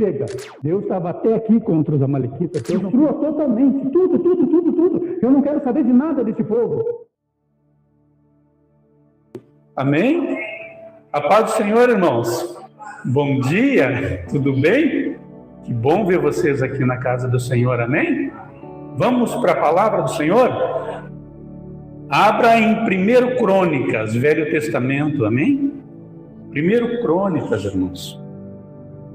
chega. Deus estava até aqui contra os amalequitas, destruiu totalmente, tudo. Eu não quero saber de nada desse povo. Amém? A paz do Senhor, irmãos. Bom dia, tudo bem? Que bom ver vocês aqui na casa do Senhor, amém? Vamos para a palavra do Senhor? Abra em 1 Crônicas, Velho Testamento, amém? 1 Crônicas, irmãos.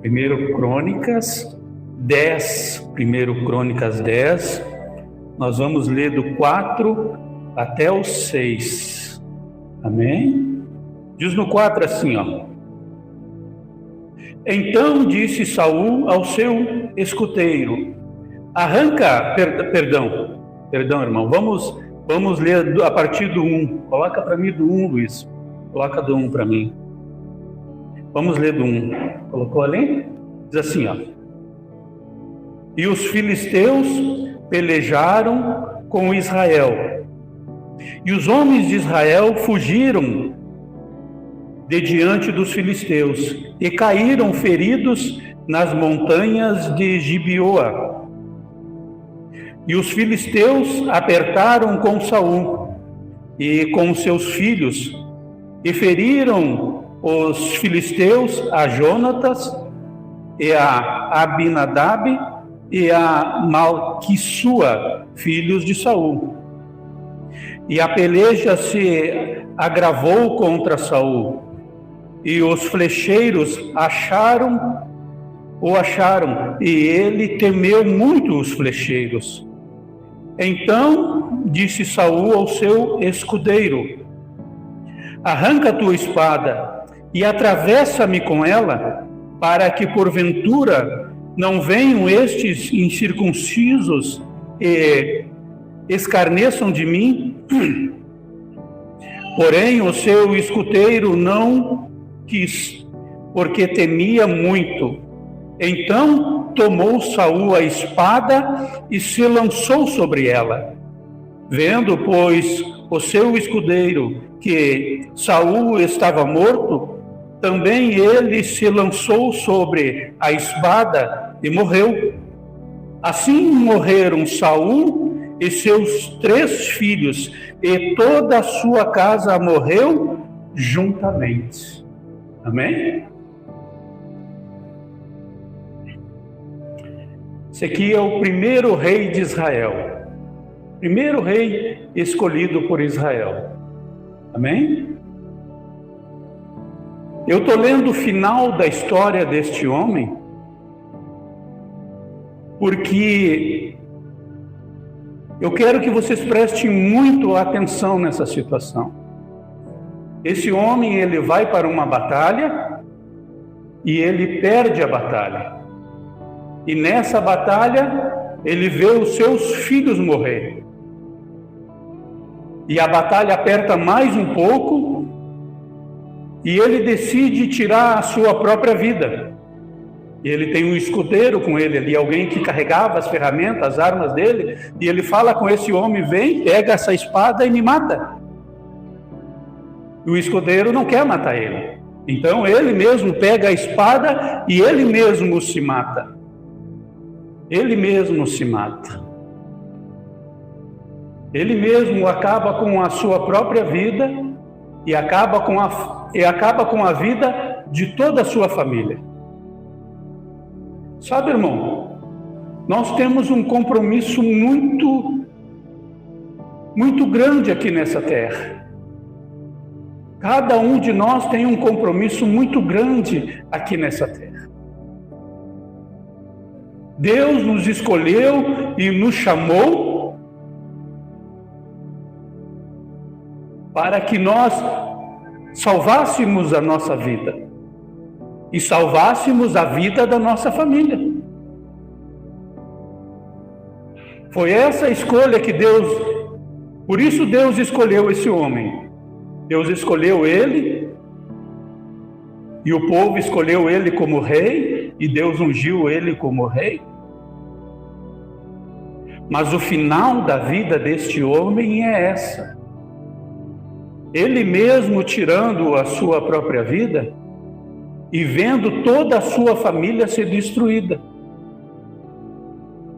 1 Crônicas 10. 1 Crônicas 10. Nós vamos ler do 4 até o 6. Amém? Diz no 4 assim, ó. Então disse Saul ao seu escuteiro: arranca, perdão, irmão, vamos ler a partir do 1. Coloca para mim do 1, Luiz. Coloca do 1 para mim. Vamos ler do 1. Colocou ali? Diz assim, ó. E os filisteus pelejaram com Israel. E os homens de Israel fugiram de diante dos filisteus e caíram feridos nas montanhas de Gibeoa. E os filisteus apertaram com Saul e com seus filhos e feriram os filisteus a Jonatas e a Abinadab e a Malquissua, filhos de Saul. E a peleja se agravou contra Saul, e os flecheiros o acharam, e ele temeu muito os flecheiros. Então disse Saul ao seu escudeiro: arranca a tua espada e atravessa-me com ela, para que porventura não venham estes incircuncisos e escarneçam de mim. Porém o seu escudeiro não quis, porque temia muito. Então tomou Saul a espada e se lançou sobre ela. Vendo, pois, o seu escudeiro que Saul estava morto, também ele se lançou sobre a espada e morreu. Assim morreram Saul e seus 3 filhos, e toda a sua casa morreu juntamente. Amém? Esse aqui é o primeiro rei de Israel. Primeiro rei escolhido por Israel. Amém? Eu estou lendo o final da história deste homem, porque eu quero que vocês prestem muito atenção nessa situação. Esse homem, ele vai para uma batalha e ele perde a batalha. E nessa batalha, ele vê os seus filhos morrer. E a batalha aperta mais um pouco e ele decide tirar a sua própria vida. E ele tem um escudeiro com ele ali, alguém que carregava as ferramentas, as armas dele, e ele fala com esse homem: vem, pega essa espada e me mata. E o escudeiro não quer matar ele. Então ele mesmo pega a espada e ele mesmo se mata. Ele mesmo se mata. Ele mesmo acaba com a sua própria vida e acaba com a vida de toda a sua família. Sabe, irmão, nós temos um compromisso muito grande aqui nessa terra. Cada um de nós tem um compromisso muito grande aqui nessa terra. Deus nos escolheu e nos chamou para que nós salvássemos a nossa vida e salvássemos a vida da nossa família. Foi essa a escolha que por isso Deus escolheu esse homem. Deus escolheu ele, e o povo escolheu ele como rei, e Deus ungiu ele como rei. Mas o final da vida deste homem é essa. Ele mesmo tirando a sua própria vida, e vendo toda a sua família ser destruída.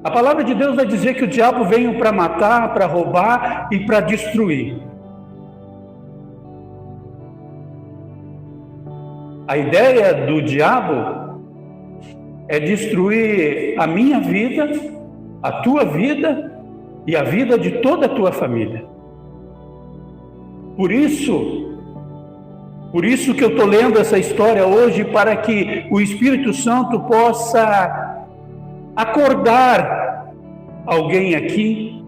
A palavra de Deus vai dizer que o diabo veio para matar, para roubar e para destruir. A ideia do diabo é destruir a minha vida, a tua vida e a vida de toda a tua família. Por isso que eu estou lendo essa história hoje, para que o Espírito Santo possa acordar alguém aqui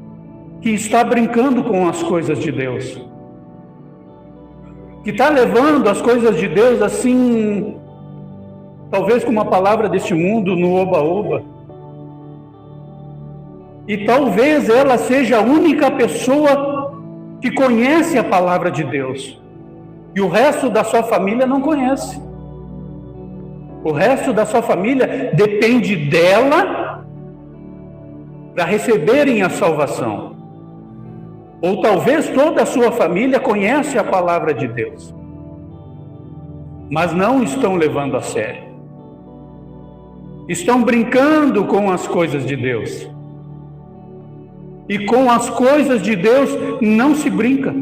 que está brincando com as coisas de Deus, que está levando as coisas de Deus assim, talvez com uma palavra deste mundo, no oba-oba. E talvez ela seja a única pessoa que conhece a palavra de Deus. E o resto da sua família não conhece. O resto da sua família depende dela para receberem a salvação. Ou talvez toda a sua família conhece a palavra de Deus, mas não estão levando a sério. Estão brincando com as coisas de Deus. E com as coisas de Deus não se brinca.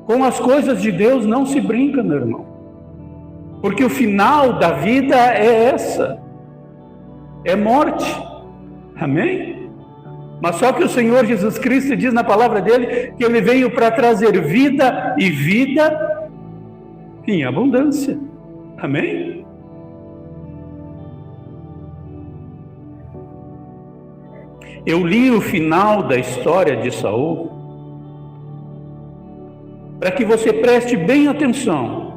Com as coisas de Deus não se brinca, meu irmão. Porque o final da vida é essa. É morte. Amém? Mas só que o Senhor Jesus Cristo diz na palavra dele que ele veio para trazer vida e vida em abundância. Amém? Eu li o final da história de Saul para que você preste bem atenção,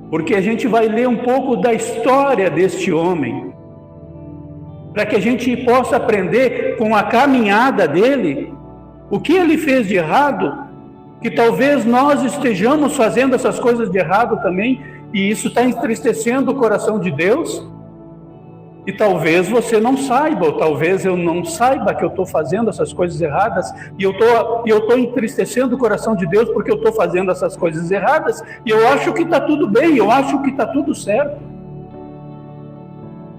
porque a gente vai ler um pouco da história deste homem, para que a gente possa aprender com a caminhada dele, o que ele fez de errado, que talvez nós estejamos fazendo essas coisas de errado também, e isso está entristecendo o coração de Deus, e talvez você não saiba, ou talvez eu não saiba que eu estou fazendo essas coisas erradas, e eu estou entristecendo o coração de Deus porque eu estou fazendo essas coisas erradas, e eu acho que está tudo bem, eu acho que está tudo certo.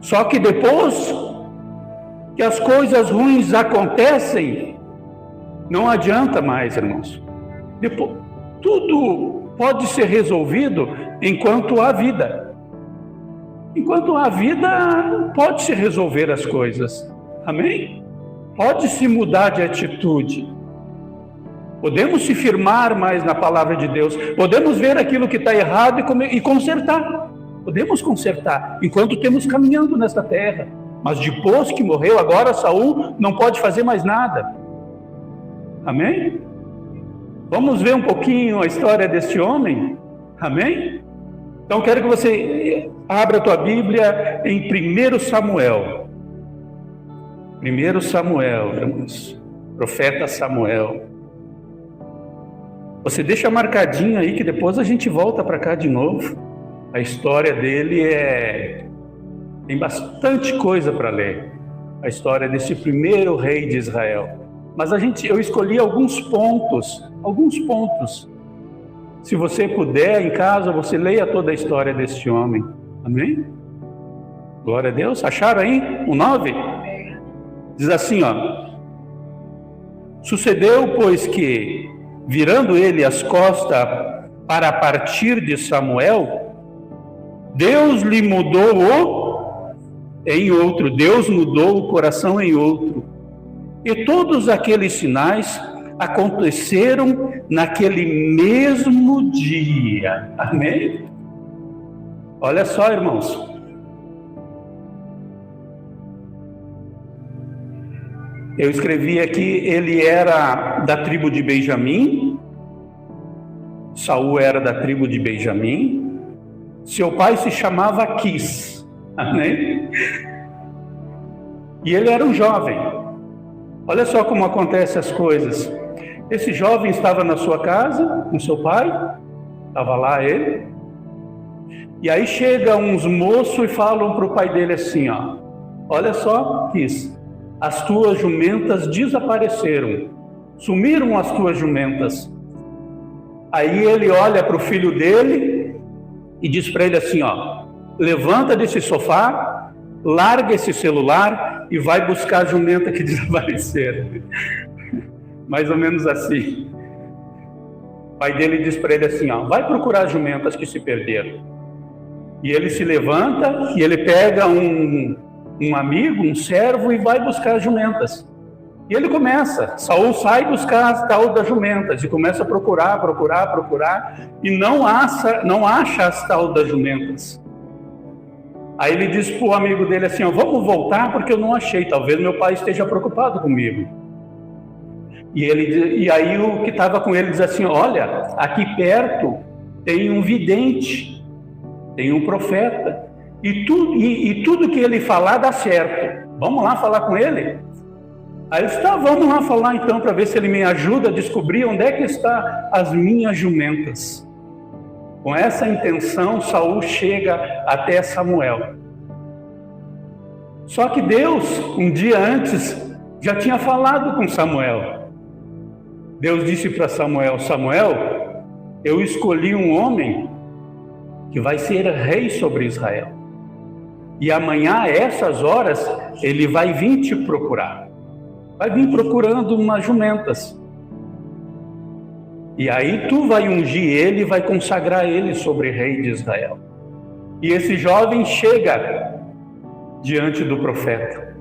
Só que depois que as coisas ruins acontecem, não adianta mais, irmãos. Depois, tudo pode ser resolvido enquanto há vida. Enquanto há vida, pode-se resolver as coisas. Amém? Pode-se mudar de atitude. Podemos se firmar mais na palavra de Deus. Podemos ver aquilo que está errado e consertar. Podemos consertar enquanto temos caminhando nesta terra. Mas depois que morreu, agora Saul não pode fazer mais nada. Amém? Vamos ver um pouquinho a história deste homem? Amém? Então quero que você abra a tua Bíblia em 1 Samuel. 1 Samuel, irmãos. Profeta Samuel. Você deixa marcadinho aí que depois a gente volta para cá de novo. A história dele tem bastante coisa para ler. A história desse primeiro rei de Israel. Mas eu escolhi alguns pontos. Se você puder, em casa, você leia toda a história deste homem. Amém? Glória a Deus. Acharam aí? O 9? Diz assim, ó. Sucedeu, pois, que, virando ele as costas para partir de Samuel, Deus lhe mudou em outro. Deus mudou o coração em outro. E todos aqueles sinais aconteceram naquele mesmo dia. Amém? Olha só, irmãos. Eu escrevi aqui, ele era da tribo de Benjamim. Saul era da tribo de Benjamim. Seu pai se chamava Quis. Amém? E ele era um jovem. Olha só como acontecem as coisas. Esse jovem estava na sua casa, com seu pai, estava lá ele, e aí chega uns moços e falam para o pai dele assim, ó, olha só, Quis, as tuas jumentas desapareceram, sumiram as tuas jumentas. Aí ele olha para o filho dele e diz para ele assim, ó, levanta desse sofá, larga esse celular e vai buscar a jumenta que desapareceram. Mais ou menos assim. O pai dele diz para ele assim, ó, vai procurar as jumentas que se perderam. E ele se levanta e ele pega um amigo, um servo, e vai buscar as jumentas. E ele começa, Saul sai buscar as tal das jumentas e começa a procurar, e não acha as tal das jumentas. Aí ele diz para o amigo dele assim, ó, vamos voltar porque eu não achei, talvez meu pai esteja preocupado comigo. E aí o que estava com ele diz assim, olha, aqui perto tem um vidente, tem um profeta, e tudo que ele falar dá certo, vamos lá falar com ele? Aí ele disse, tá, vamos lá falar então, para ver se ele me ajuda a descobrir onde é que estão as minhas jumentas. Com essa intenção, Saul chega até Samuel. Só que Deus, um dia antes, já tinha falado com Samuel. Deus disse para Samuel, Samuel, eu escolhi um homem que vai ser rei sobre Israel. E amanhã, a essas horas, ele vai vir te procurar. Vai vir procurando umas jumentas. E aí tu vai ungir ele e vai consagrar ele sobre rei de Israel. E esse jovem chega diante do profeta.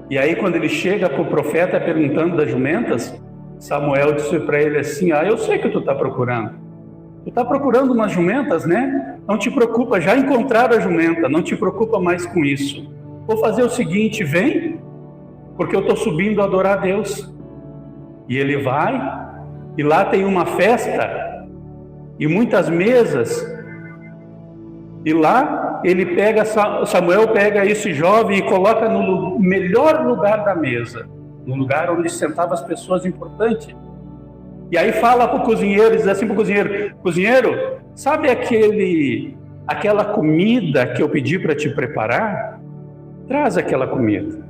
E aí quando ele chega para o profeta perguntando das jumentas, Samuel disse para ele assim, eu sei que tu está procurando. Tu está procurando umas jumentas, né? Não te preocupa, já encontraram a jumenta, não te preocupa mais com isso. Vou fazer o seguinte, vem, porque eu estou subindo a adorar a Deus. E ele vai, e lá tem uma festa, e muitas mesas, e lá Samuel pega esse jovem e coloca no melhor lugar da mesa, no lugar onde sentavam as pessoas importantes. E aí fala para o cozinheiro, diz assim para o cozinheiro, cozinheiro, sabe aquela comida que eu pedi para te preparar? Traz aquela comida.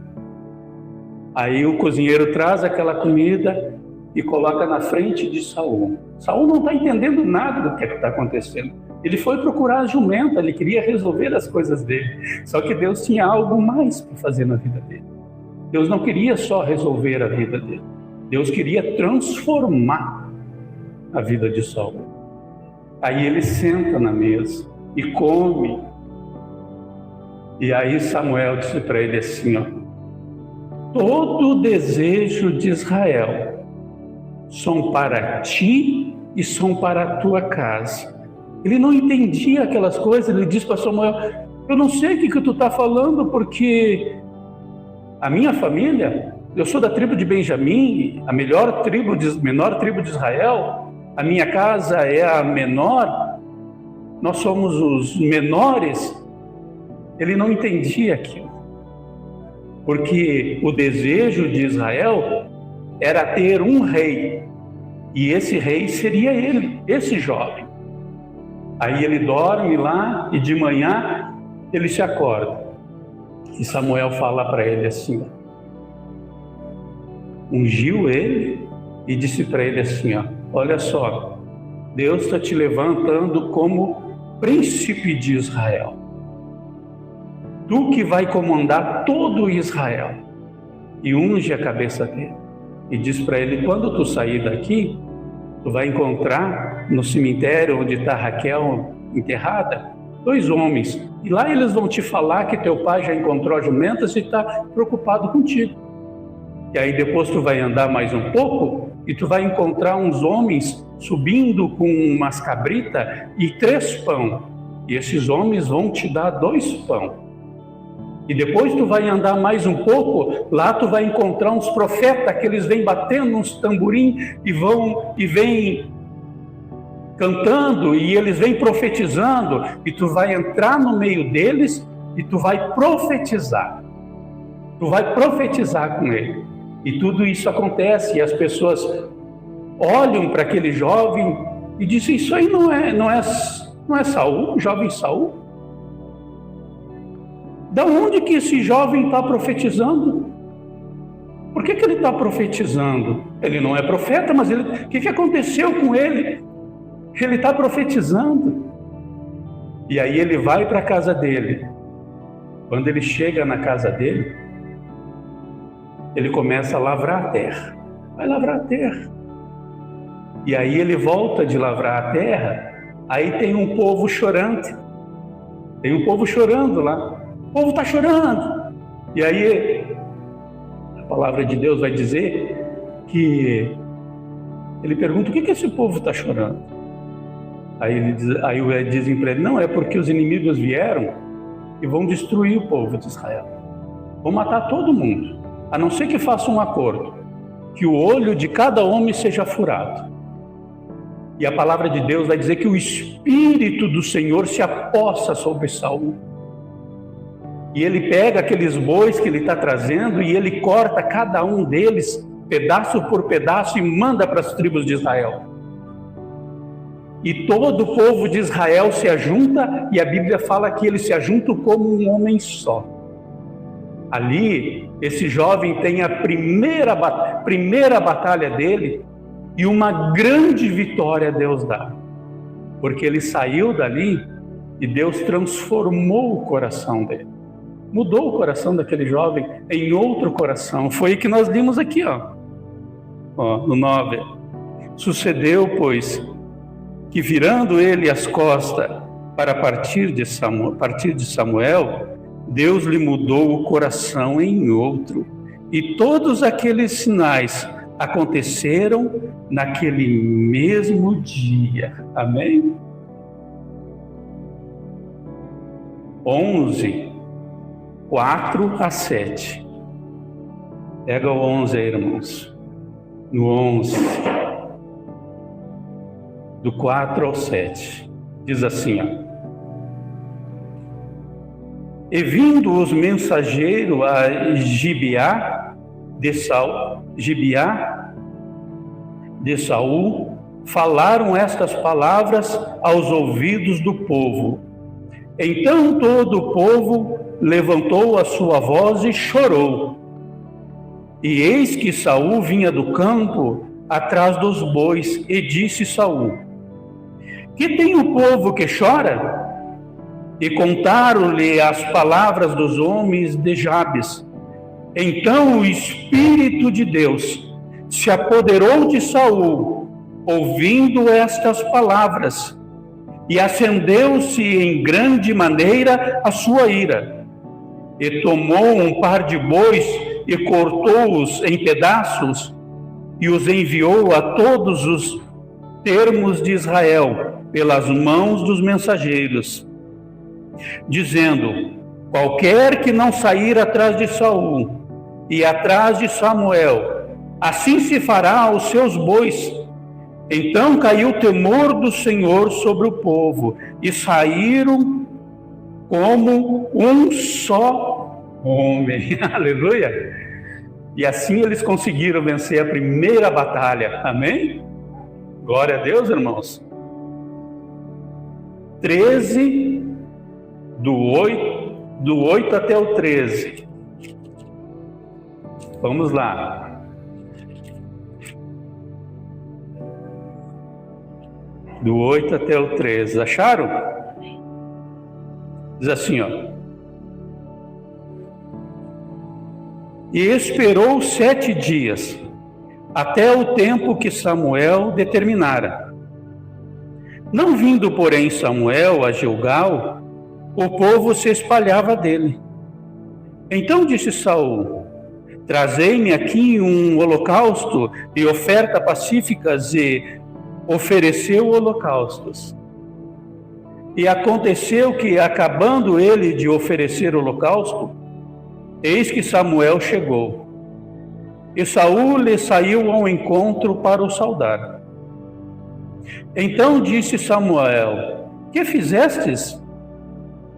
Aí o cozinheiro traz aquela comida e coloca na frente de Saul. Saul não está entendendo nada do que está acontecendo. Ele foi procurar a jumenta, ele queria resolver as coisas dele. Só que Deus tinha algo mais para fazer na vida dele. Deus não queria só resolver a vida dele. Deus queria transformar a vida de Saul. Aí ele senta na mesa e come. E aí Samuel disse para ele assim, ó, todo o desejo de Israel são para ti e são para a tua casa. Ele não entendia aquelas coisas, ele disse para Samuel, eu não sei o que tu está falando, porque a minha família, eu sou da tribo de Benjamim, a menor tribo de Israel, a minha casa é a menor, nós somos os menores. Ele não entendia aquilo, porque o desejo de Israel era ter um rei, e esse rei seria ele, esse jovem. Aí ele dorme lá e de manhã ele se acorda. E Samuel fala para ele assim, ungiu ele e disse para ele assim, olha só, Deus está te levantando como príncipe de Israel. Tu que vai comandar todo Israel. E unge a cabeça dele. E diz para ele, quando tu sair daqui, tu vai encontrar no cemitério onde está Raquel enterrada, 2 homens. E lá eles vão te falar que teu pai já encontrou as jumentas e está preocupado contigo. E aí depois tu vai andar mais um pouco e tu vai encontrar uns homens subindo com umas cabritas e 3 pão. E esses homens vão te dar 2 pão. E depois tu vai andar mais um pouco, lá tu vai encontrar uns profetas que eles vêm batendo uns tamborim e vêm cantando e eles vêm profetizando, e tu vai entrar no meio deles e tu vai profetizar. Tu vai profetizar com ele. E tudo isso acontece e as pessoas olham para aquele jovem e dizem, isso aí não é Saul, jovem Saul? Da onde que esse jovem está profetizando? Por que ele está profetizando? Ele não é profeta, mas o que aconteceu com ele? Ele está profetizando. E aí ele vai para a casa dele. Quando ele chega na casa dele, ele começa a lavrar a terra. Vai lavrar a terra. E aí ele volta de lavrar a terra, aí tem um povo chorante. Tem um povo chorando lá. O povo está chorando. E aí a palavra de Deus vai dizer que ele pergunta: o que esse povo está chorando? Aí dizem para ele: não, é porque os inimigos vieram e vão destruir o povo de Israel. Vão matar todo mundo, a não ser que faça um acordo, que o olho de cada homem seja furado. E a palavra de Deus vai dizer que o Espírito do Senhor se apossa sobre Saul. E ele pega aqueles bois que ele está trazendo e ele corta cada um deles, pedaço por pedaço, e manda para as tribos de Israel. E todo o povo de Israel se ajunta, e a Bíblia fala que eles se ajuntam como um homem só. Ali, esse jovem tem a primeira batalha dele, e uma grande vitória Deus dá. Porque ele saiu dali e Deus transformou o coração dele. Mudou o coração daquele jovem em outro coração. Foi o que nós limos aqui, no 9. Sucedeu, pois, que virando ele as costas para partir de Samuel, Deus lhe mudou o coração em outro. E todos aqueles sinais aconteceram naquele mesmo dia. Amém? 11, 4 a 7. Pega o 11 aí, irmãos. No 11, do 4 ao 7, diz assim, E vindo os mensageiros a Gibeá de Saul, falaram estas palavras aos ouvidos do povo. Então todo o povo levantou a sua voz e chorou. E eis que Saul vinha do campo atrás dos bois, e disse Saul: Que tem o povo que chora? E contaram-lhe as palavras dos homens de Jabes. Então o Espírito de Deus se apoderou de Saul, ouvindo estas palavras, e acendeu-se em grande maneira a sua ira. E tomou um par de bois e cortou-os em pedaços, e os enviou a todos os termos de Israel, pelas mãos dos mensageiros, dizendo: Qualquer que não sair atrás de Saul e atrás de Samuel, assim se fará aos seus bois. Então caiu o temor do Senhor sobre o povo, e saíram como um só homem. Aleluia! E assim eles conseguiram vencer a primeira batalha. Amém? Glória a Deus, irmãos. 13, do 8 até o 13. Vamos lá. Do 8 até o 13. Acharam? Diz assim, E esperou 7 dias, até o tempo que Samuel determinara. Não vindo, porém, Samuel a Gilgal, o povo se espalhava dele. Então disse Saul: Trazei-me aqui um holocausto e oferta pacíficas, e ofereceu holocaustos. E aconteceu que, acabando ele de oferecer o holocausto, eis que Samuel chegou. E Saul lhe saiu ao encontro para o saudar. Então disse Samuel: Que fizestes?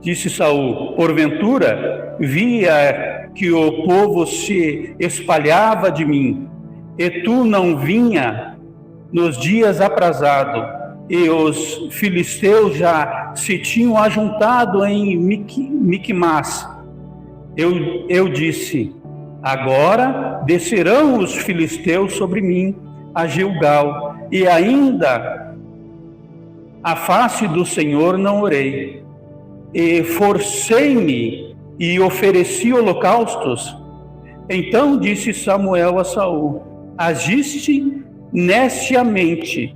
Disse Saul: Porventura via que o povo se espalhava de mim, e tu não vinha nos dias aprazados, e os filisteus já se tinham ajuntado em Miquimás. Eu disse: Agora descerão os filisteus sobre mim a Gilgal, e ainda a face do Senhor não orei. forcei-me e ofereci holocaustos? Então disse Samuel a Saul: agiste neciamente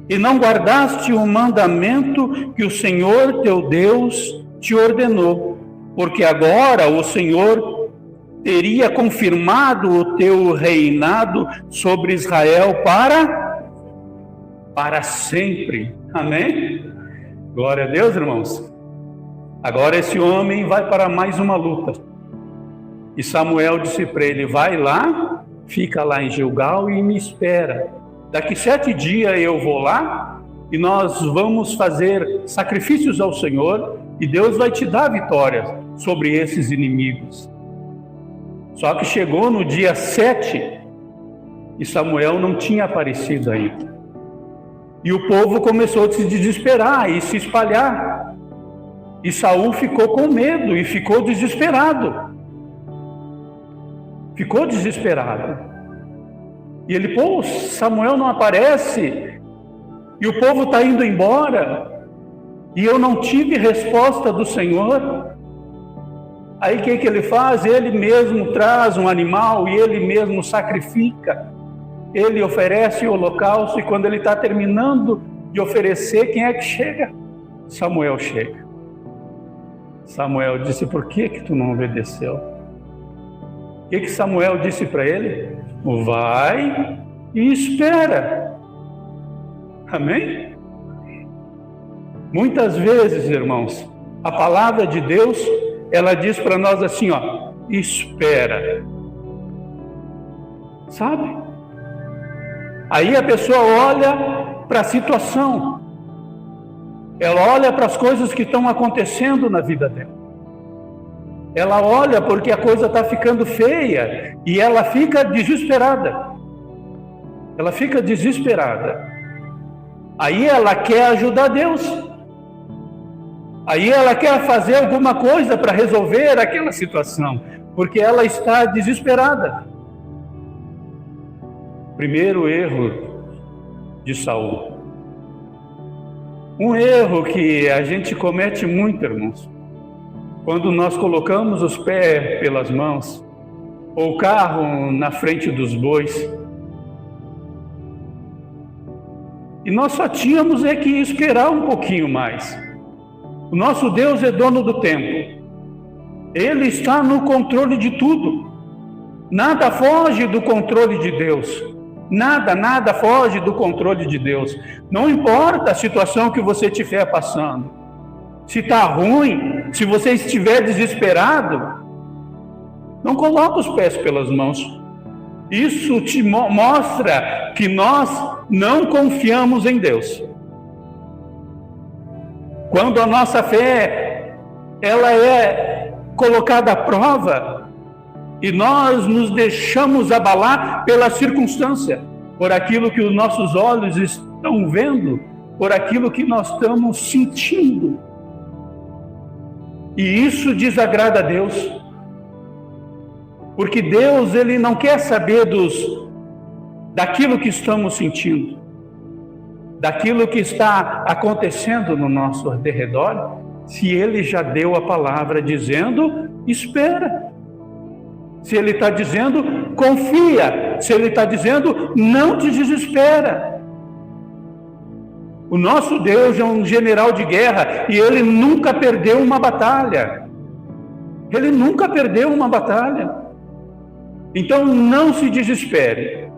e não guardaste o mandamento que o Senhor teu Deus te ordenou, porque agora o Senhor teria confirmado o teu reinado sobre Israel para sempre. Amém? Glória a Deus, irmãos. Agora esse homem vai para mais uma luta. E Samuel disse para ele: vai lá, fica lá em Gilgal e me espera. Daqui 7 dias eu vou lá e nós vamos fazer sacrifícios ao Senhor e Deus vai te dar vitórias sobre esses inimigos. Só que chegou no dia 7 e Samuel não tinha aparecido ainda. E o povo começou a se desesperar e se espalhar. E Saul ficou com medo e ficou desesperado. Ficou desesperado. E ele: pô, Samuel não aparece, e o povo está indo embora, e eu não tive resposta do Senhor. Aí o que ele faz? Ele mesmo traz um animal e ele mesmo sacrifica. Ele oferece o holocausto, e quando ele está terminando de oferecer, quem é que chega? Samuel chega. Samuel disse: por que tu não obedeceu? O que Samuel disse para ele? Vai e espera. Amém? Muitas vezes, irmãos, a palavra de Deus, ela diz para nós assim, ó: espera. Sabe? Aí a pessoa olha para a situação, ela olha para as coisas que estão acontecendo na vida dela. Ela olha porque a coisa está ficando feia e ela fica desesperada. Ela fica desesperada. Aí ela quer ajudar Deus. Aí ela quer fazer alguma coisa para resolver aquela situação, porque ela está desesperada. Primeiro erro de Saul. Um erro que a gente comete muito, irmãos. Quando nós colocamos os pés pelas mãos, ou o carro na frente dos bois, e nós só tínhamos que esperar um pouquinho mais. O nosso Deus é dono do tempo. Ele está no controle de tudo. Nada foge do controle de Deus. Nada foge do controle de Deus. Não importa a situação que você estiver passando. Se está ruim, se você estiver desesperado, não coloque os pés pelas mãos. Isso te mostra que nós não confiamos em Deus. Quando a nossa fé, ela é colocada à prova, e nós nos deixamos abalar pela circunstância, por aquilo que os nossos olhos estão vendo, por aquilo que nós estamos sentindo. E isso desagrada a Deus, porque Deus, Ele não quer saber daquilo que estamos sentindo, daquilo que está acontecendo no nosso derredor, se Ele já deu a palavra dizendo, espera. Se Ele está dizendo, confia. Se Ele está dizendo, não te desespera. O nosso Deus é um general de guerra e Ele nunca perdeu uma batalha. Ele nunca perdeu uma batalha. Então não se desespere.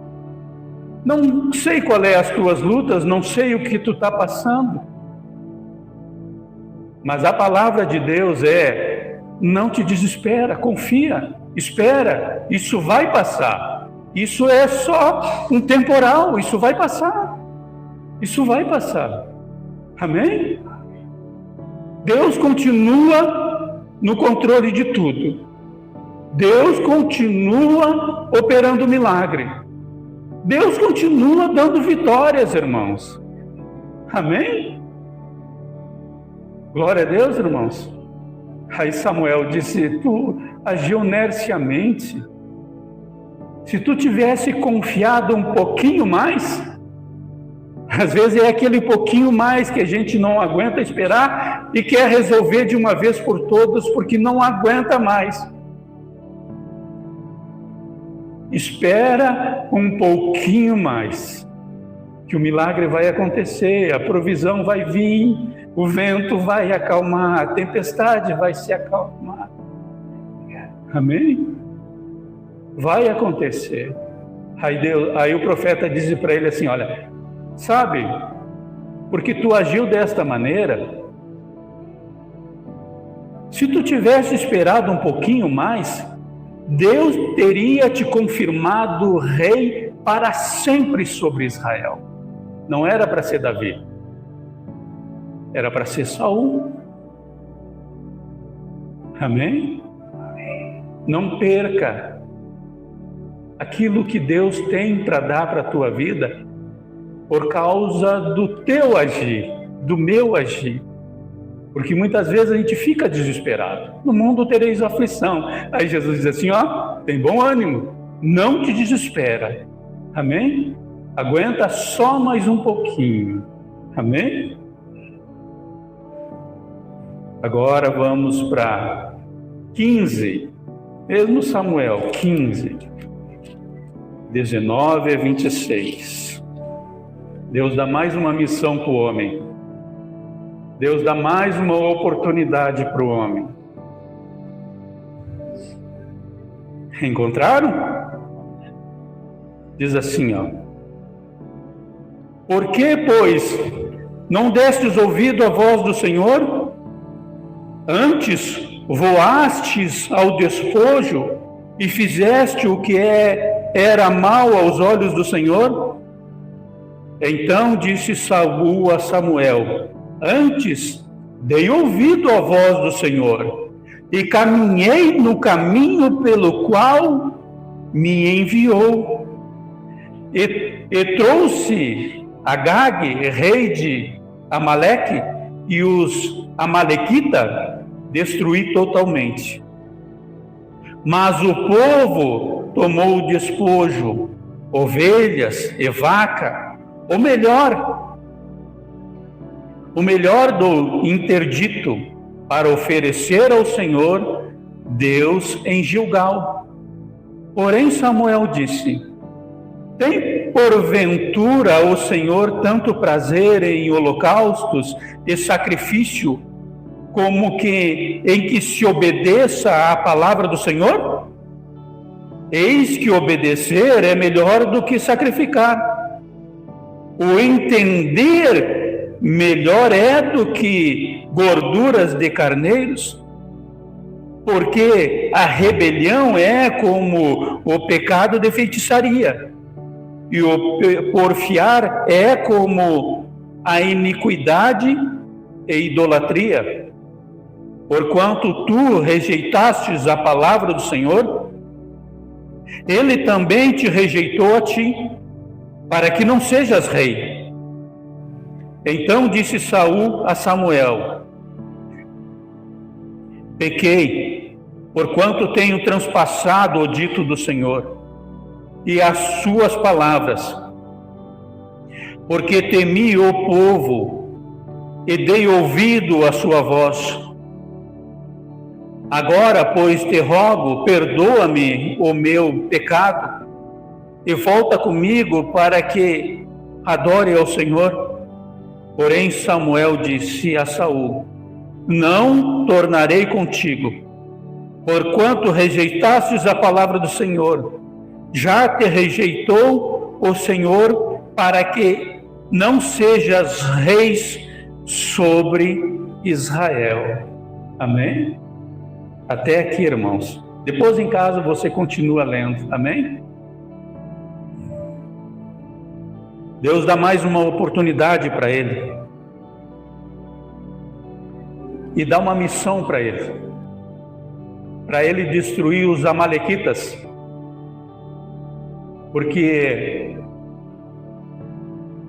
Não sei qual é as tuas lutas, não sei o que tu está passando. Mas a palavra de Deus é: não te desespera, confia, espera, isso vai passar. Isso é só um temporal, isso vai passar. Isso vai passar. Amém? Deus continua no controle de tudo. Deus continua operando milagre. Deus continua dando vitórias, irmãos. Amém? Glória a Deus, irmãos. Aí Samuel disse: tu agiu nerciamente. Se tu tivesse confiado um pouquinho mais, às vezes é aquele pouquinho mais que a gente não aguenta esperar, e quer resolver de uma vez por todas, porque não aguenta mais. Espera um pouquinho mais, que o milagre vai acontecer, a provisão vai vir, o vento vai acalmar, a tempestade vai se acalmar. Amém? Vai acontecer. Aí o profeta diz para ele assim: olha, sabe, porque tu agiu desta maneira, se tu tivesse esperado um pouquinho mais, Deus teria te confirmado rei para sempre sobre Israel. Não era para ser Davi, era para ser Saul. Amém? Não perca aquilo que Deus tem para dar para a tua vida por causa do teu agir, do meu agir. Porque muitas vezes a gente fica desesperado. No mundo tereis aflição. Aí Jesus diz assim, ó, tem bom ânimo, não te desespera. Amém? Aguenta só mais um pouquinho. Amém? Agora vamos para 15, mesmo Samuel 15, 19 a 26. Deus dá mais uma missão para o homem. Deus dá mais uma oportunidade para o homem. Encontraram? Diz assim, ó. Por que, pois, não destes ouvido à voz do Senhor? Antes voastes ao despojo e fizeste o que era mal aos olhos do Senhor? Então disse Saul a Samuel: antes dei ouvido à voz do Senhor e caminhei no caminho pelo qual me enviou. E trouxe Agag, rei de Amaleque, e os amalequitas destruí totalmente. Mas o povo tomou o despojo, ovelhas e vaca, o melhor do interdito, para oferecer ao Senhor Deus em Gilgal. Porém Samuel disse: tem porventura o Senhor tanto prazer em holocaustos e sacrifício, como que em que se obedeça à palavra do Senhor? Eis que obedecer é melhor do que sacrificar. O entender melhor é do que gorduras de carneiros, porque a rebelião é como o pecado de feitiçaria, e o porfiar é como a iniquidade e idolatria. Porquanto tu rejeitastes a palavra do Senhor, ele também te rejeitou a ti, para que não sejas rei. Então disse Saul a Samuel: pequei, porquanto tenho transpassado o dito do Senhor e as suas palavras, porque temi o povo e dei ouvido à sua voz. Agora, pois, te rogo, perdoa-me o meu pecado e volta comigo para que adore ao Senhor. Porém Samuel disse a Saul: não tornarei contigo, porquanto rejeitastes a palavra do Senhor. Já te rejeitou o Senhor para que não sejas reis sobre Israel. Amém? Até aqui, irmãos. Depois em casa você continua lendo. Amém? Deus dá mais uma oportunidade para ele. E dá uma missão para ele. Para ele destruir os amalequitas. Porque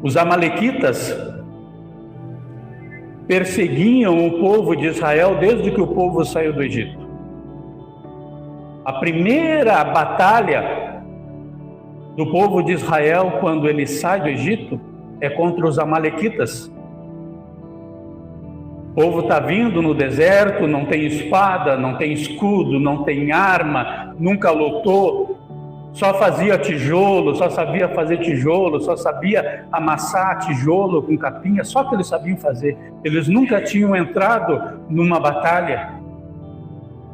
os amalequitas perseguiam o povo de Israel desde que o povo saiu do Egito. A primeira batalha do povo de Israel quando ele sai do Egito é contra os amalequitas. povo está vindo no deserto, não tem espada, não tem escudo, não tem arma, nunca lutou, só fazia tijolo, só sabia fazer tijolo, só sabia amassar tijolo com capinha, só que eles sabiam fazer. Eles nunca tinham entrado numa batalha.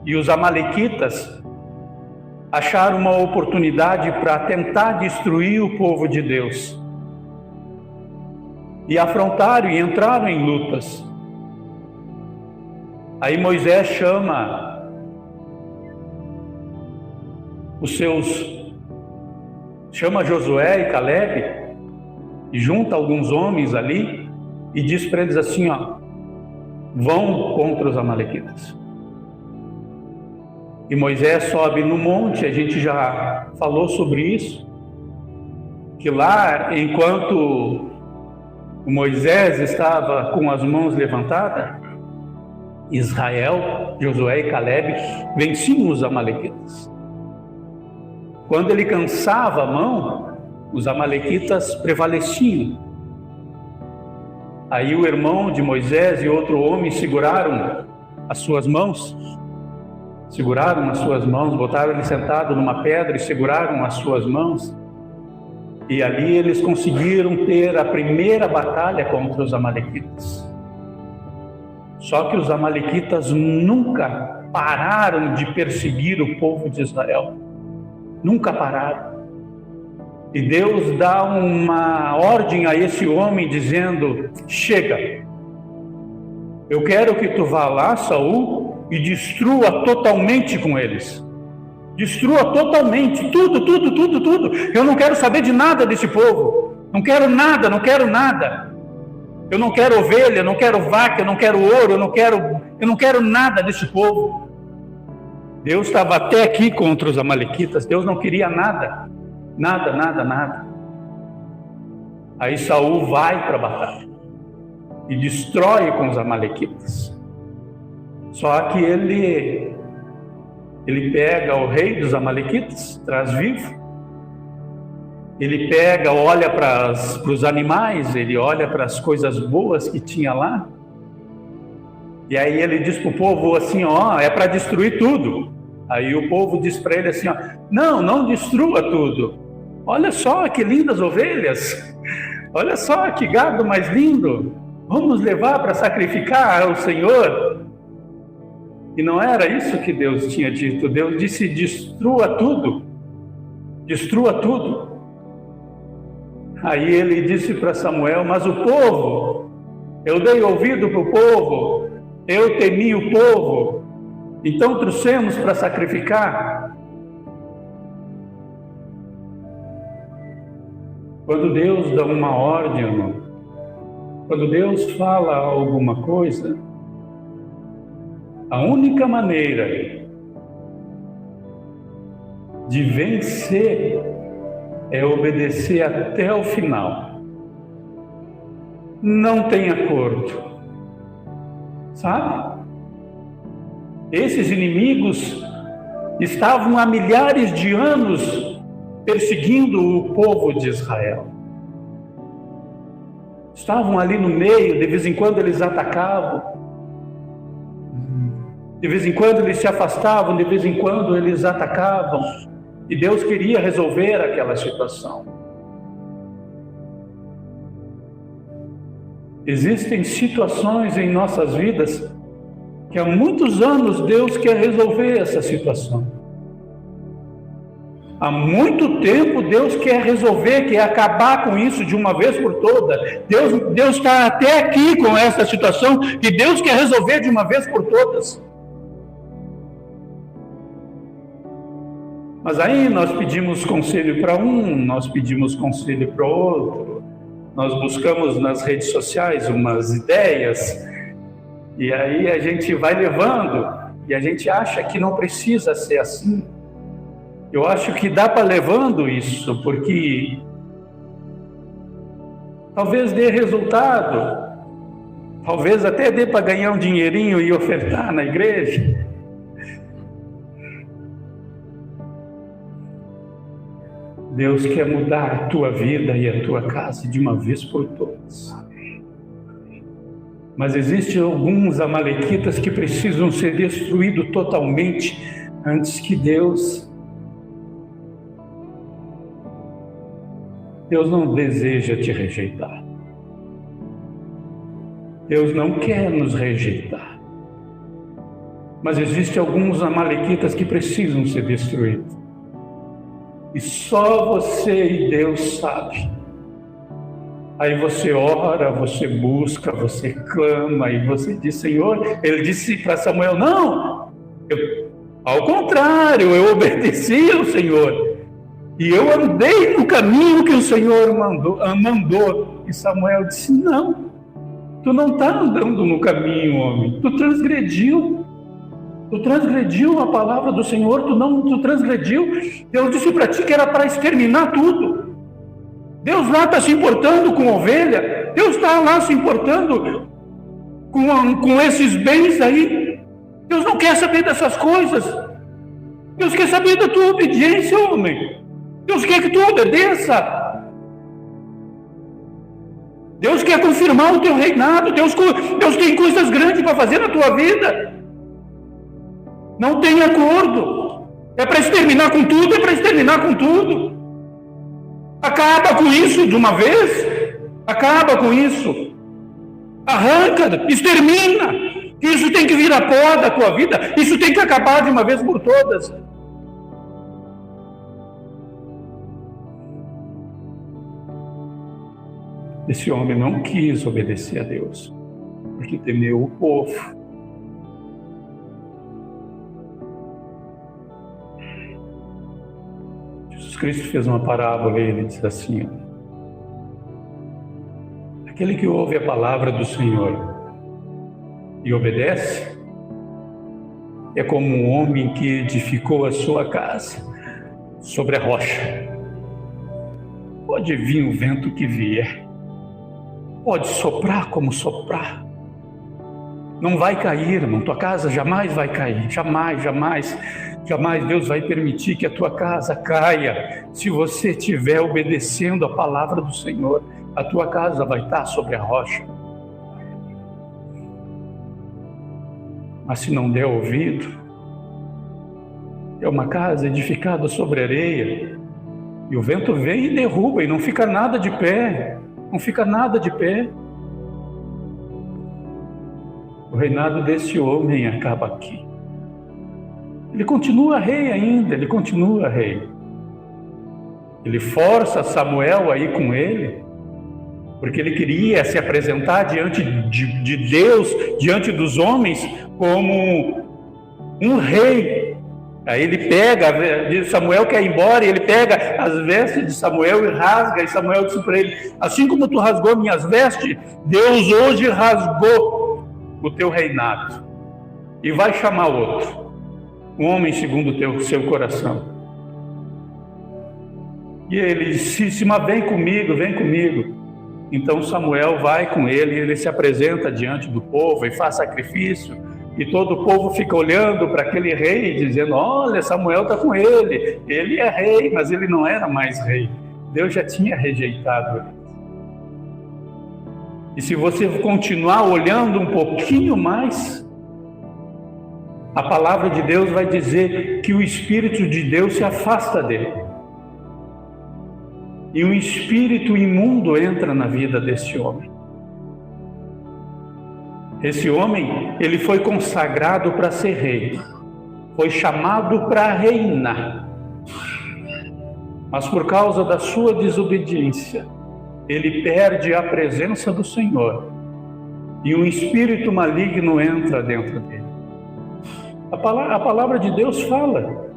E os amalequitas acharam uma oportunidade para tentar destruir o povo de Deus. E afrontaram e entraram em lutas. Aí Moisés chama Josué e Calebe e junta alguns homens ali e diz para eles assim, ó, vão contra os amalequitas. E Moisés sobe no monte, a gente já falou sobre isso, que lá, enquanto Moisés estava com as mãos levantadas, Israel, Josué e Calebe venciam os amalequitas. Quando ele cansava a mão, os amalequitas prevaleciam. Aí o irmão de Moisés e outro homem seguraram as suas mãos, botaram ele sentado numa pedra e seguraram as suas mãos. E ali eles conseguiram ter a primeira batalha contra os amalequitas. Só que os amalequitas nunca pararam de perseguir o povo de Israel. Nunca pararam. E Deus dá uma ordem a esse homem dizendo, chega, eu quero que tu vá lá, Saul, e destrua totalmente com eles. Destrua totalmente, tudo. Eu não quero saber de nada desse povo. Não quero nada. Eu não quero ovelha, eu não quero vaca, eu não quero ouro, eu não quero nada desse povo. Deus estava até aqui contra os amalequitas, Deus não queria nada. Aí Saul vai para a batalha e destrói com os amalequitas. Só que ele pega o rei dos amalequitas, traz vivo. Ele pega, olha para os animais, ele olha para as coisas boas que tinha lá. E aí ele diz para o povo assim, ó, é para destruir tudo. Aí o povo diz para ele assim, ó, não destrua tudo. Olha só que lindas ovelhas. Olha só que gado mais lindo. Vamos levar para sacrificar ao Senhor. E não era isso que Deus tinha dito. Deus disse, destrua tudo. Destrua tudo. Aí ele disse para Samuel, mas o povo, eu dei ouvido para o povo, eu temi o povo, então trouxemos para sacrificar. Quando Deus dá uma ordem, irmão, quando Deus fala alguma coisa, a única maneira de vencer é obedecer até o final. Não tem acordo. Sabe? Esses inimigos estavam há milhares de anos perseguindo o povo de Israel. Estavam ali no meio, de vez em quando eles atacavam. De vez em quando eles se afastavam, de vez em quando eles atacavam. E Deus queria resolver aquela situação. Existem situações em nossas vidas que há muitos anos Deus quer resolver essa situação. Há muito tempo Deus quer resolver, quer acabar com isso de uma vez por todas. Deus está até aqui com essa situação que Deus quer resolver de uma vez por todas. Mas aí nós pedimos conselho para um, nós pedimos conselho para outro, nós buscamos nas redes sociais umas ideias, e aí a gente vai levando, e a gente acha que não precisa ser assim. Eu acho que dá para levando isso, porque talvez dê resultado, talvez até dê para ganhar um dinheirinho e ofertar na igreja. Deus quer mudar a tua vida e a tua casa de uma vez por todas. Mas existem alguns amalequitas que precisam ser destruídos totalmente antes que Deus não deseja te rejeitar. Deus não quer nos rejeitar. Mas existem alguns amalequitas que precisam ser destruídos. E só você e Deus sabe. Aí você ora, você busca, você clama e você diz, Senhor, ele disse para Samuel, não, ao contrário, eu obedeci ao Senhor. E eu andei no caminho que o Senhor mandou. E Samuel disse, não, tu não está andando no caminho, homem, tu transgrediu a palavra do Senhor, tu transgrediu. Deus disse para ti que era para exterminar tudo. Deus lá está se importando com ovelha, Deus está lá se importando com esses bens aí. Deus não quer saber dessas coisas. Deus quer saber da tua obediência, homem. Deus quer que tu obedeça. Deus quer confirmar o teu reinado. Deus tem coisas grandes para fazer na tua vida. Não tem acordo. É para exterminar com tudo, é para exterminar com tudo. Acaba com isso de uma vez. Acaba com isso. Arranca, extermina. Isso tem que virar pó da tua vida. Isso tem que acabar de uma vez por todas. Esse homem não quis obedecer a Deus, porque temeu o povo. Jesus Cristo fez uma parábola e ele diz assim, aquele que ouve a palavra do Senhor e obedece, é como um homem que edificou a sua casa sobre a rocha. Pode vir o vento que vier, pode soprar como soprar, não vai cair, irmão, tua casa jamais vai cair, jamais, jamais, jamais Deus vai permitir que a tua casa caia. Se você estiver obedecendo a palavra do Senhor, a tua casa vai estar sobre a rocha. Mas se não der ouvido, é uma casa edificada sobre areia, e o vento vem e derruba, e não fica nada de pé, não fica nada de pé. O reinado desse homem acaba aqui. Ele continua rei ainda, ele continua rei. Ele força Samuel a ir com ele, porque ele queria se apresentar diante de Deus, diante dos homens, como um rei. Aí ele pega, Samuel quer ir embora, e ele pega as vestes de Samuel e rasga, e Samuel disse para ele, assim como tu rasgou minhas vestes, Deus hoje rasgou o teu reinado, e vai chamar outro, um homem segundo o seu coração. E ele disse, mas vem comigo, vem comigo. Então Samuel vai com ele, ele se apresenta diante do povo e faz sacrifício, e todo o povo fica olhando para aquele rei, dizendo, olha, Samuel está com ele é rei, mas ele não era mais rei, Deus já tinha rejeitado ele. E se você continuar olhando um pouquinho mais, a palavra de Deus vai dizer que o Espírito de Deus se afasta dele. E um espírito imundo entra na vida desse homem. Esse homem, ele foi consagrado para ser rei. Foi chamado para reinar. Mas por causa da sua desobediência, ele perde a presença do Senhor. E um espírito maligno entra dentro dele. A palavra de Deus fala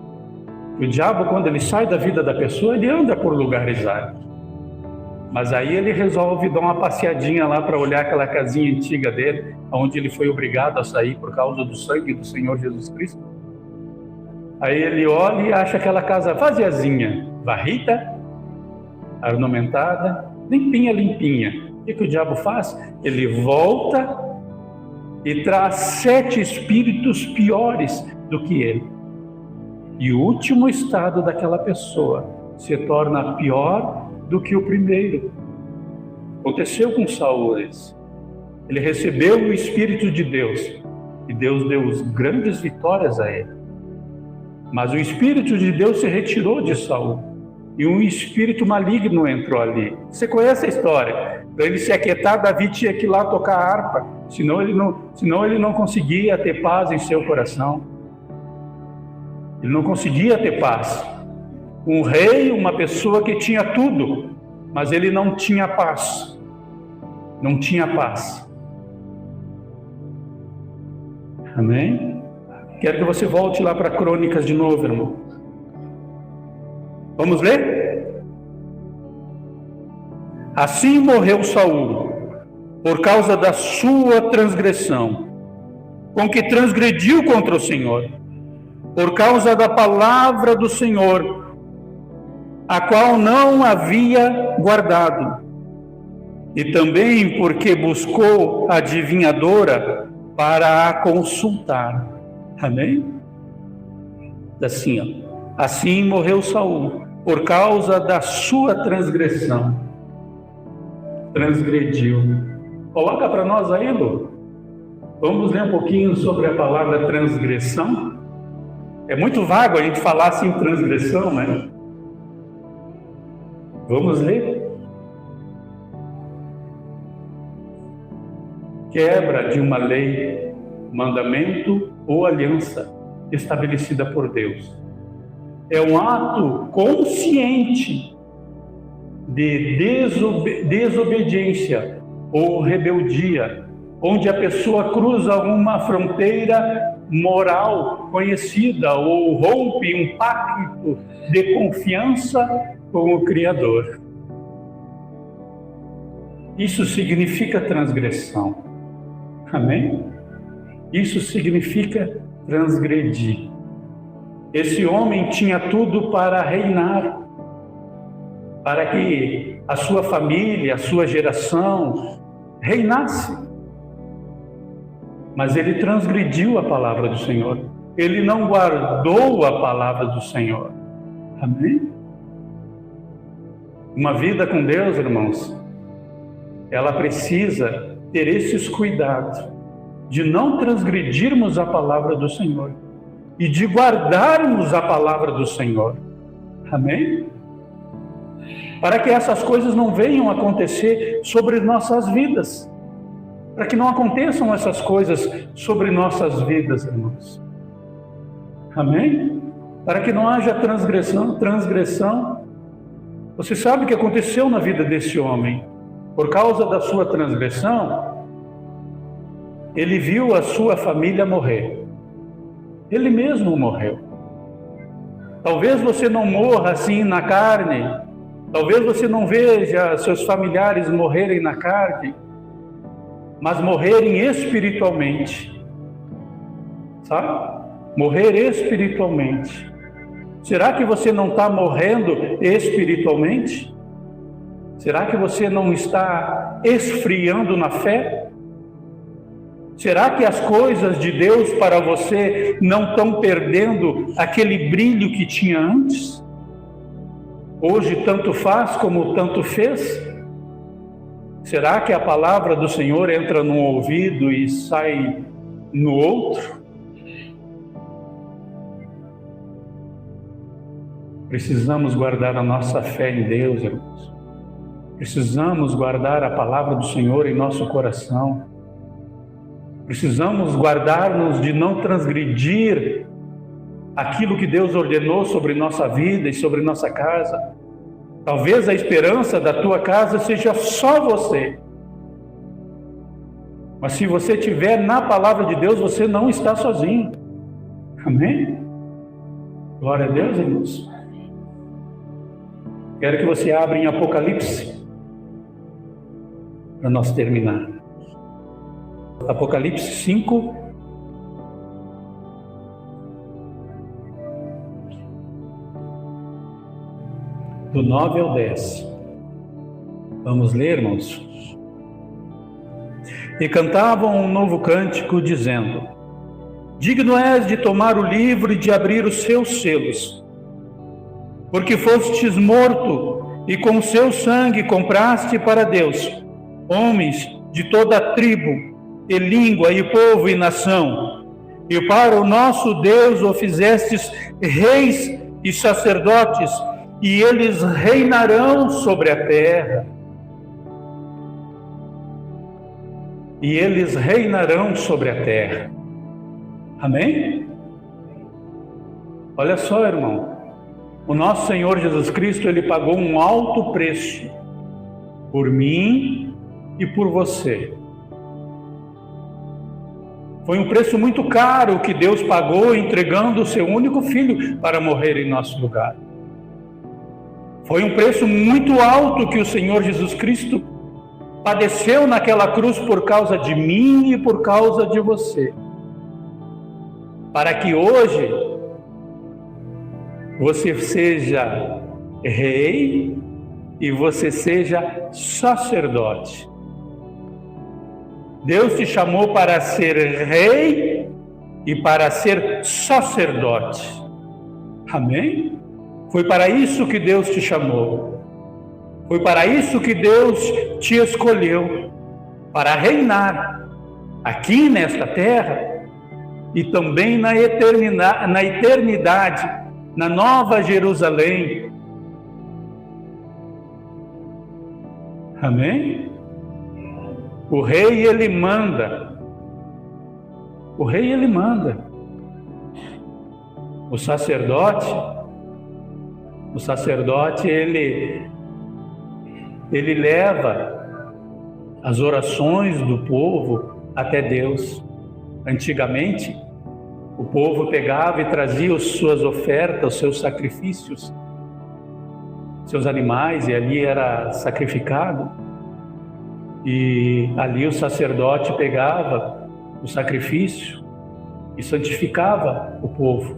que o diabo, quando ele sai da vida da pessoa, ele anda por lugares áridos. Mas aí ele resolve dar uma passeadinha lá para olhar aquela casinha antiga dele, onde ele foi obrigado a sair por causa do sangue do Senhor Jesus Cristo. Aí ele olha e acha aquela casa vaziazinha, varrida, ornamentada, limpinha, limpinha. O que o diabo faz? Ele volta e traz 7 espíritos piores do que ele. E o último estado daquela pessoa se torna pior do que o primeiro. Aconteceu com Saul isso. Ele recebeu o Espírito de Deus e Deus deu grandes vitórias a ele. Mas o Espírito de Deus se retirou de Saul e um espírito maligno entrou ali. Você conhece a história? Para ele se aquietar, Davi tinha que ir lá tocar a harpa, senão ele não conseguia ter paz em seu coração. Ele não conseguia ter paz. Um rei, uma pessoa que tinha tudo, mas ele não tinha paz. Não tinha paz. Amém? Quero que você volte lá para Crônicas de novo, irmão. Vamos ler? Assim morreu Saul, por causa da sua transgressão, com que transgrediu contra o Senhor, por causa da palavra do Senhor, a qual não havia guardado, e também porque buscou a adivinhadora para a consultar. Amém? Assim, ó. Assim morreu Saul, por causa da sua transgressão. Transgrediu. Coloca para nós aí, Lu. Vamos ler um pouquinho sobre a palavra transgressão. É muito vago a gente falar assim transgressão, né? Vamos ler. Quebra de uma lei, mandamento ou aliança estabelecida por Deus. É um ato consciente de desobediência ou rebeldia, onde a pessoa cruza uma fronteira moral conhecida ou rompe um pacto de confiança com o Criador. Isso significa transgressão. Amém? Isso significa transgredir. Esse homem tinha tudo para reinar, para que a sua família, a sua geração reinasse. Mas ele transgrediu a palavra do Senhor. Ele não guardou a palavra do Senhor. Amém? Uma vida com Deus, irmãos, ela precisa ter esses cuidados de não transgredirmos a palavra do Senhor e de guardarmos a palavra do Senhor. Amém? Para que essas coisas não venham acontecer sobre nossas vidas. Para que não aconteçam essas coisas sobre nossas vidas, irmãos. Amém? Para que não haja transgressão. Você sabe o que aconteceu na vida desse homem? Por causa da sua transgressão, ele viu a sua família morrer. Ele mesmo morreu. Talvez você não morra assim na carne. Talvez você não veja seus familiares morrerem na carne, mas morrerem espiritualmente. Sabe? Morrer espiritualmente. Será que você não está morrendo espiritualmente? Será que você não está esfriando na fé? Será que as coisas de Deus para você não estão perdendo aquele brilho que tinha antes? Hoje tanto faz como tanto fez? Será que a palavra do Senhor entra num ouvido e sai no outro? Precisamos guardar a nossa fé em Deus, irmãos. Precisamos guardar a palavra do Senhor em nosso coração. Precisamos guardar-nos de não transgredir aquilo que Deus ordenou sobre nossa vida e sobre nossa casa. Talvez a esperança da tua casa seja só você. Mas se você estiver na palavra de Deus, você não está sozinho. Amém? Glória a Deus, irmãos. Quero que você abra em Apocalipse, para nós terminar. Apocalipse 5. Do 9 ao 10. Vamos ler, irmãos? E cantavam um novo cântico, dizendo: Digno és de tomar o livro e de abrir os seus selos, porque fostes morto, e com seu sangue compraste para Deus homens de toda tribo, e língua, e povo, e nação. E para o nosso Deus o fizestes reis e sacerdotes, e eles reinarão sobre a terra. E eles reinarão sobre a terra. Amém? Olha só, irmão. O nosso Senhor Jesus Cristo, Ele pagou um alto preço por mim e por você. Foi um preço muito caro que Deus pagou entregando o seu único filho para morrer em nosso lugar. Foi um preço muito alto que o Senhor Jesus Cristo padeceu naquela cruz por causa de mim e por causa de você. Para que hoje você seja rei e você seja sacerdote. Deus te chamou para ser rei e para ser sacerdote. Amém? Foi para isso que Deus te chamou. Foi para isso que Deus te escolheu, para reinar aqui nesta terra e também na eternidade, na Nova Jerusalém. Amém? O rei, ele manda. O rei, ele manda. O sacerdote, ele leva as orações do povo até Deus. Antigamente, o povo pegava e trazia as suas ofertas, os seus sacrifícios, seus animais, e ali era sacrificado. E ali o sacerdote pegava o sacrifício e santificava o povo.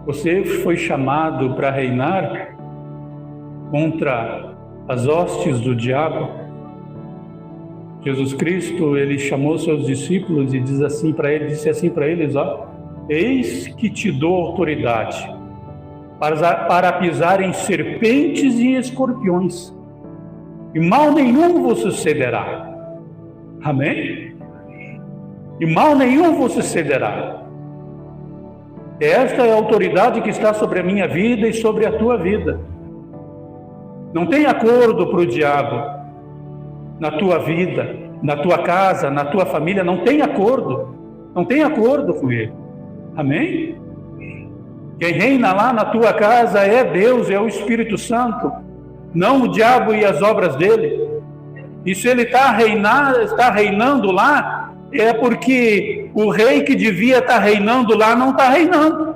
Você foi chamado para reinar contra as hostes do diabo. Jesus Cristo, ele chamou seus discípulos e disse assim para eles, ó: eis que te dou autoridade para pisar em serpentes e escorpiões, e mal nenhum vos sucederá. Amém? E mal nenhum vos sucederá. Esta é a autoridade que está sobre a minha vida e sobre a tua vida. Não tem acordo para o diabo na tua vida, na tua casa, na tua família. Não tem acordo. Não tem acordo com ele. Amém? Quem reina lá na tua casa é Deus, é o Espírito Santo, não o diabo e as obras dele. E se ele está reinando lá, é porque o rei que devia estar reinando lá não está reinando.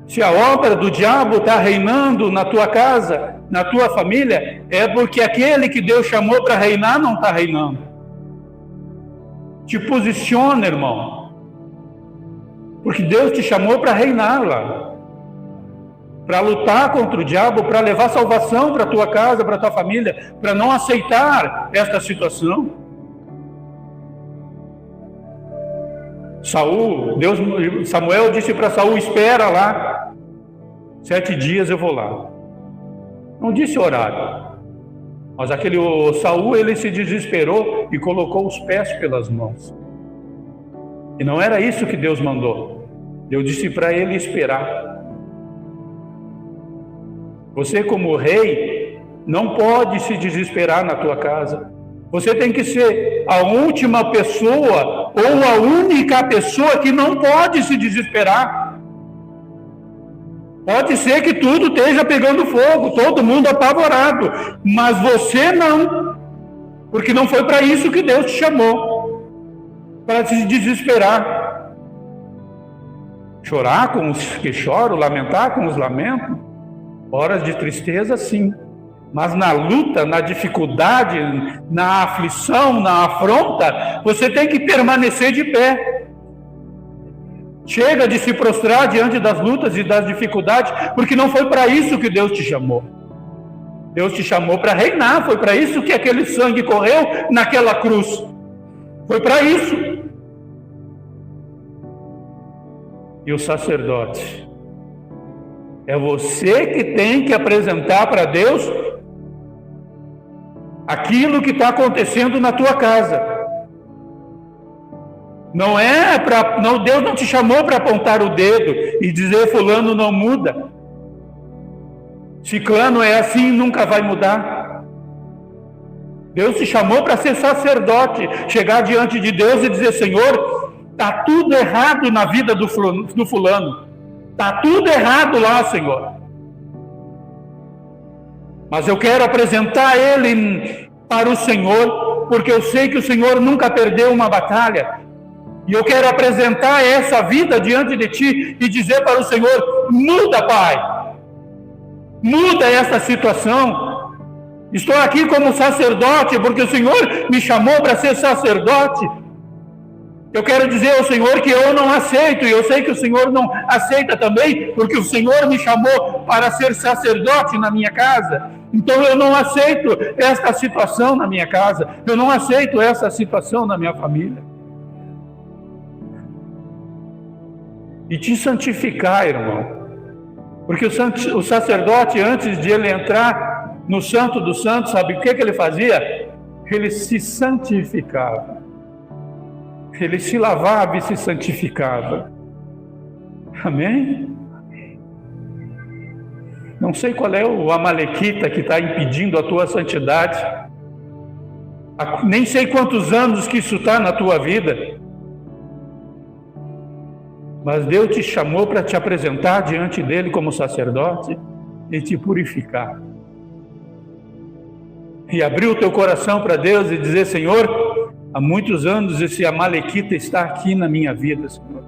Se a obra do diabo está reinando na tua casa, na tua família, é porque aquele que Deus chamou para reinar não está reinando. Te posiciona, irmão, porque Deus te chamou para reinar lá, para lutar contra o diabo, para levar salvação para a tua casa, para a tua família, para não aceitar esta situação. Samuel disse para Saul: espera lá, 7 dias eu vou lá. Não disse horário, mas Saul, ele se desesperou e colocou os pés pelas mãos. E não era isso que Deus mandou. Deus disse para ele esperar. Você, como rei, não pode se desesperar na tua casa. Você tem que ser a última pessoa ou a única pessoa que não pode se desesperar. Pode ser que tudo esteja pegando fogo, todo mundo apavorado, mas você não, porque não foi para isso que Deus te chamou, para se desesperar. Chorar com os que choram, lamentar com os lamentam. Horas de tristeza, sim, mas na luta, na dificuldade, na aflição, na afronta, você tem que permanecer de pé. Chega de se prostrar diante das lutas e das dificuldades, porque não foi para isso que Deus te chamou. Deus te chamou para reinar, foi para isso que aquele sangue correu naquela cruz. Foi para isso. E o sacerdote, é você que tem que apresentar para Deus aquilo que está acontecendo na tua casa. Não é para, não, Deus não te chamou para apontar o dedo e dizer fulano não muda. Ciclano é assim, nunca vai mudar. Deus te chamou para ser sacerdote, chegar diante de Deus e dizer: Senhor, está tudo errado na vida do fulano. Está tudo errado lá, Senhor. Mas eu quero apresentar ele para o Senhor, porque eu sei que o Senhor nunca perdeu uma batalha. E eu quero apresentar essa vida diante de Ti e dizer para o Senhor: muda, Pai. Muda essa situação. Estou aqui como sacerdote, porque o Senhor me chamou para ser sacerdote. Eu quero dizer ao Senhor que eu não aceito, e eu sei que o Senhor não aceita também, porque o Senhor me chamou para ser sacerdote na minha casa. Então eu não aceito esta situação na minha casa, eu não aceito essa situação na minha família. E te santificar, irmão. Porque o sacerdote, antes de ele entrar no Santo dos Santos, sabe o que ele fazia? Ele se santificava. Ele se lavava e se santificava. Amém? Não sei qual é o amalequita que está impedindo a tua santidade. Nem sei quantos anos que isso está na tua vida. Mas Deus te chamou para te apresentar diante dele como sacerdote e te purificar. E abrir o teu coração para Deus e dizer: Senhor, há muitos anos esse amalequita está aqui na minha vida, Senhor.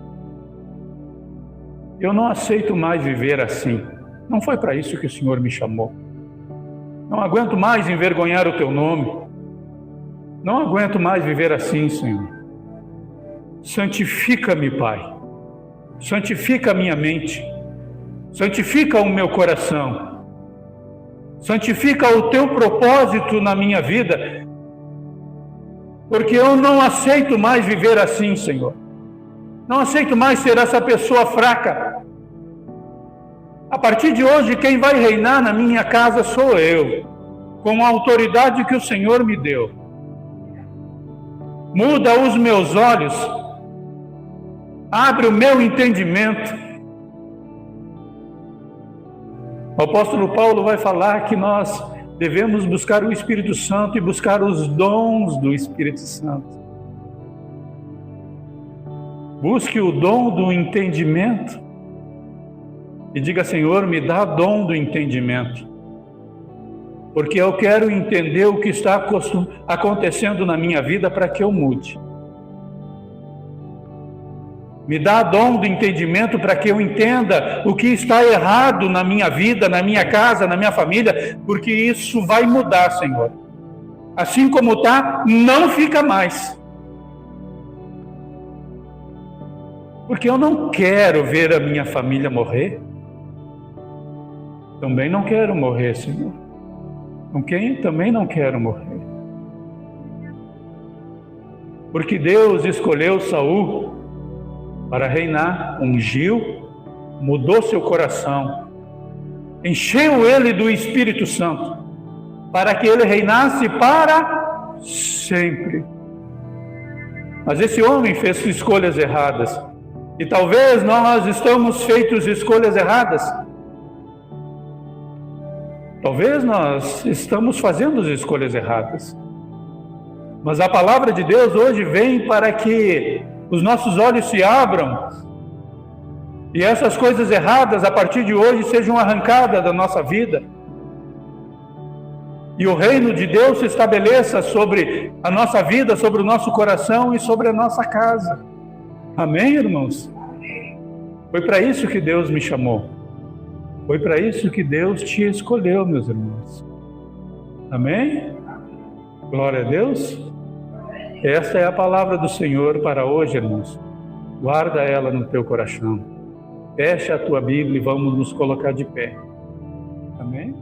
Eu não aceito mais viver assim. Não foi para isso que o Senhor me chamou. Não aguento mais envergonhar o teu nome. Não aguento mais viver assim, Senhor. Santifica-me, Pai. Santifica a minha mente, santifica o meu coração, santifica o teu propósito na minha vida, porque eu não aceito mais viver assim, Senhor. Não aceito mais ser essa pessoa fraca. A partir de hoje, quem vai reinar na minha casa sou eu, com a autoridade que o Senhor me deu. Muda os meus olhos, abre o meu entendimento. O apóstolo Paulo vai falar que nós devemos buscar o Espírito Santo e buscar os dons do Espírito Santo. Busque o dom do entendimento e diga: Senhor, me dá dom do entendimento, porque eu quero entender o que está acontecendo na minha vida para que eu mude. Me dá dom do entendimento para que eu entenda o que está errado na minha vida, na minha casa, na minha família, porque isso vai mudar, Senhor. Assim como está, não fica mais. Porque eu não quero ver a minha família morrer. Também não quero morrer, Senhor. Também não quero morrer. Porque Deus escolheu Saul para reinar, ungiu, mudou seu coração, encheu ele do Espírito Santo, para que ele reinasse para sempre. Mas esse homem fez escolhas erradas, e talvez nós estamos feitos escolhas erradas. Talvez nós estamos fazendo as escolhas erradas. Mas a palavra de Deus hoje vem para que os nossos olhos se abram e essas coisas erradas a partir de hoje sejam arrancadas da nossa vida e o reino de Deus se estabeleça sobre a nossa vida, sobre o nosso coração e sobre a nossa casa. Amém, irmãos? Foi para isso que Deus me chamou. Foi para isso que Deus te escolheu, meus irmãos. Amém? Glória a Deus. Esta é a palavra do Senhor para hoje, irmãos. Guarda ela no teu coração. Fecha a tua Bíblia e vamos nos colocar de pé. Amém?